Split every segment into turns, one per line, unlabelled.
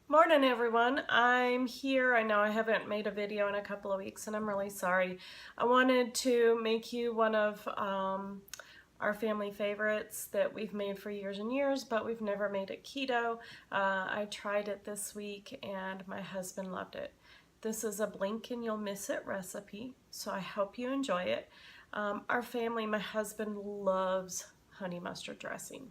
Morning everyone, I'm here. I know I haven't made a video in a couple of weeks and I'm really sorry. I wanted to make you one of our family favorites that we've made for years and years, but we've never made it keto. I tried it this week and my husband loved it. This is a blink and you'll miss it recipe, so I hope you enjoy it. Our family, my husband loves honey mustard dressing.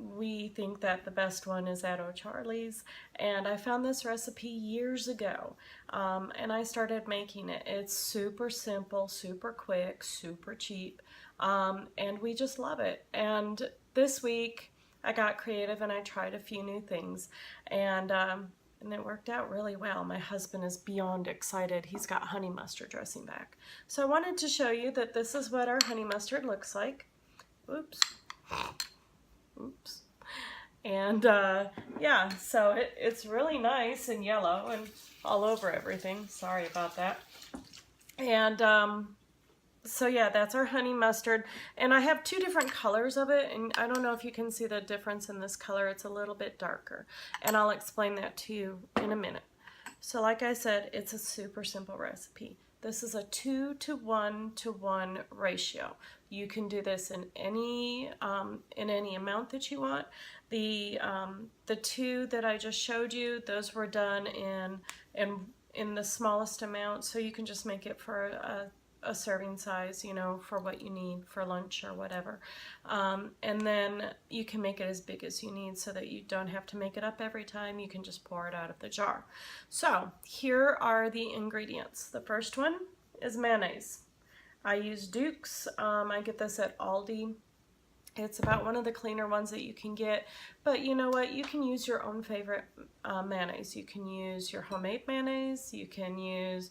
We think that the best one is at O'Charlie's, and I found this recipe years ago, and I started making it. It's super simple, super quick, super cheap, and we just love it. And this week I got creative and I tried a few new things, and it worked out really well. My husband is beyond excited. He's got honey mustard dressing back. So I wanted to show you that this is what our honey mustard looks like. Oops. Oops. And yeah, so it's really nice and yellow and all over everything. Sorry about that. And so yeah, that's our honey mustard. And I have two different colors of it, and I don't know if you can see the difference in this color. It's a little bit darker, and I'll explain that to you in a minute. So like I said, it's a super simple recipe. This is a 2 to 1 to 1 ratio. You can do this in any amount that you want. The two that I just showed you, those were done in the smallest amount, so you can just make it for a serving size, you know, for what you need for lunch or whatever. And then you can make it as big as you need so that you don't have to make it up every time. You can just pour it out of the jar. So here are the ingredients. The first one is mayonnaise. I use Duke's. I get this at Aldi. It's about one of the cleaner ones that you can get, but you know what? You can use your own favorite mayonnaise. You can use your homemade mayonnaise. You can use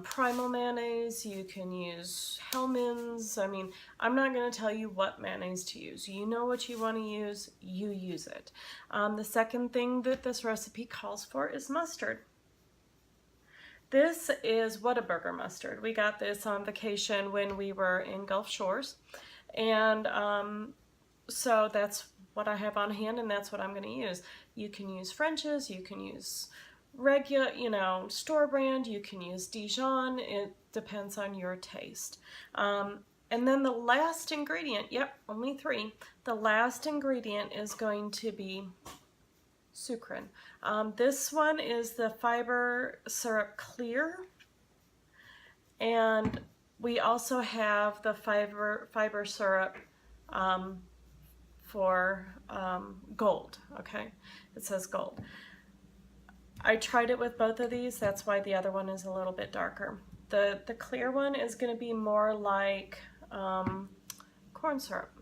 Primal mayonnaise. You can use Hellmann's. I mean, I'm not going to tell you what mayonnaise to use. You know what you want to use, you use it. The second thing that this recipe calls for is mustard. This is Whataburger mustard. We got this on vacation when we were in Gulf Shores. And so that's what I have on hand, and that's what I'm going to use. You can use French's, you can use regular, you know, store brand, you can use Dijon. It depends on your taste. And then the last ingredient, yep, only 3. The last ingredient is going to be Sukrin. This one is the fiber syrup clear, and we also have the fiber syrup for gold, okay? It says gold. I tried it with both of these, that's why the other one is a little bit darker. The clear one is going to be more like corn syrup,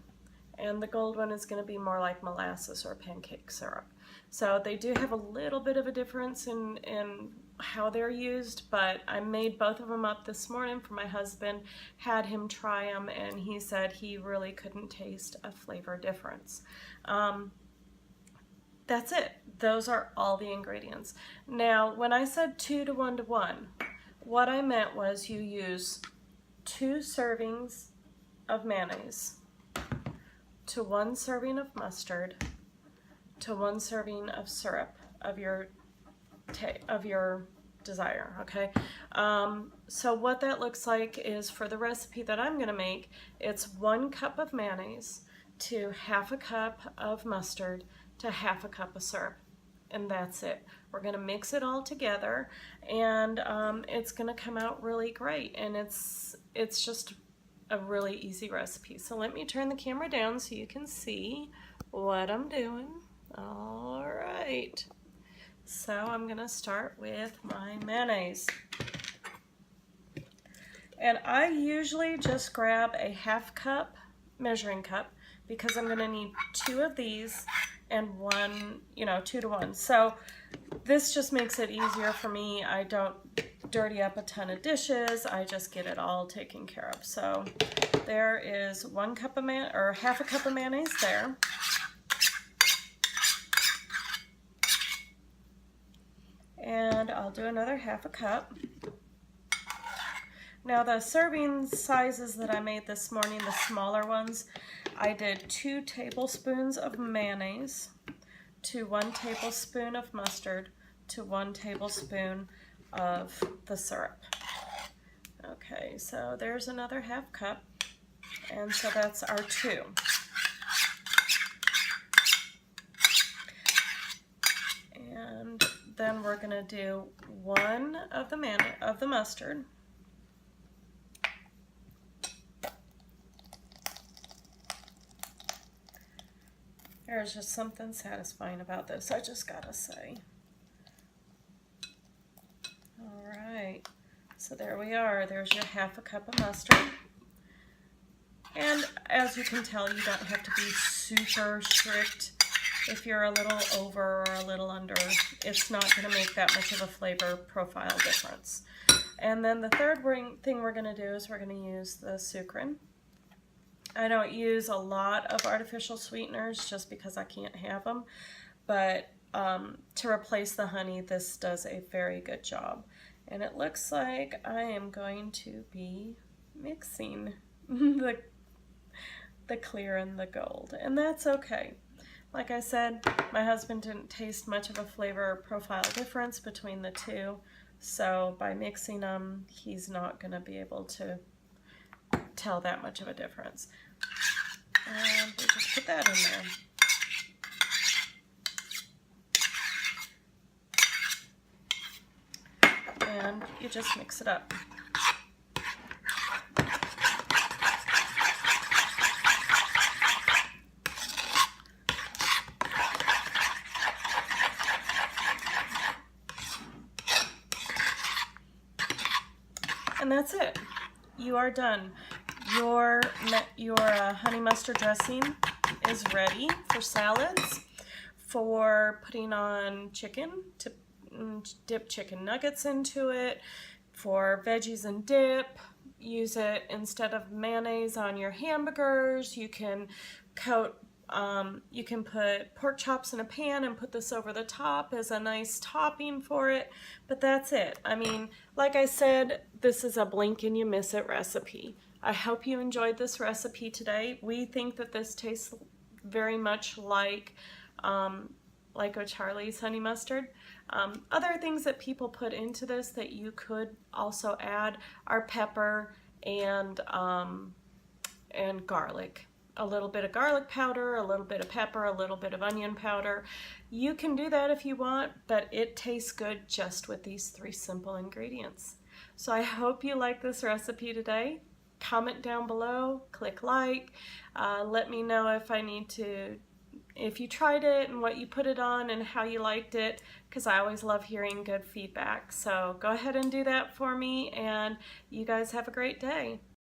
and the gold one is going to be more like molasses or pancake syrup. So they do have a little bit of a difference in how they're used, but I made both of them up this morning for my husband, had him try them, and he said he really couldn't taste a flavor difference. That's it. Those are all the ingredients. Now, when I said 2 to 1 to 1, what I meant was you use 2 servings of mayonnaise to 1 serving of mustard to 1 serving of syrup of your desire, okay? So what that looks like is, for the recipe that I'm gonna make, it's 1 cup of mayonnaise to 1/2 cup of mustard to 1/2 cup of syrup, and that's it. We're gonna mix it all together, and it's gonna come out really great, and it's just a really easy recipe. So let me turn the camera down so you can see what I'm doing. All right. So I'm going to start with my mayonnaise. And I usually just grab a 1/2 cup measuring cup because I'm going to need 2 of these and 1, you know, 2 to 1. So this just makes it easier for me. I don't dirty up a ton of dishes. I just get it all taken care of. So there is 1 cup of 1/2 cup of mayonnaise there. And I'll do another 1/2 cup. Now the serving sizes that I made this morning, the smaller ones, I did 2 tablespoons of mayonnaise to 1 tablespoon of mustard to 1 tablespoon of the syrup. Okay, so there's another 1/2 cup, and so that's our 2. And then we're going to do 1 of the mustard. There's just something satisfying about this, I just gotta say. All right, so there we are. There's your 1/2 cup of mustard. And as you can tell, you don't have to be super strict. If you're a little over or a little under, it's not going to make that much of a flavor profile difference. And then the third thing we're going to do is we're going to use the Sukrin. I don't use a lot of artificial sweeteners just because I can't have them, but to replace the honey, this does a very good job. And it looks like I am going to be mixing the clear and the gold, and that's okay. Like I said, my husband didn't taste much of a flavor profile difference between the two, so by mixing them, he's not going to be able to tell that much of a difference. And we just put that in there. And you just mix it up. And that's it. You are done. Your honey mustard dressing is ready for salads, for putting on chicken, to dip chicken nuggets into it, for veggies and dip. Use it instead of mayonnaise on your hamburgers. You can you can put pork chops in a pan and put this over the top as a nice topping for it, but that's it. I mean, like I said, this is a blink and you miss it recipe. I hope you enjoyed this recipe today. We think that this tastes very much like O'Charlie's honey mustard. Other things that people put into this that you could also add are pepper and garlic. A little bit of garlic powder, a little bit of pepper, a little bit of onion powder. You can do that if you want, but it tastes good just with these 3 simple ingredients. So I hope you like this recipe today. Comment down below, click like, let me know if you tried it and what you put it on and how you liked it, because I always love hearing good feedback. So go ahead and do that for me, and you guys have a great day.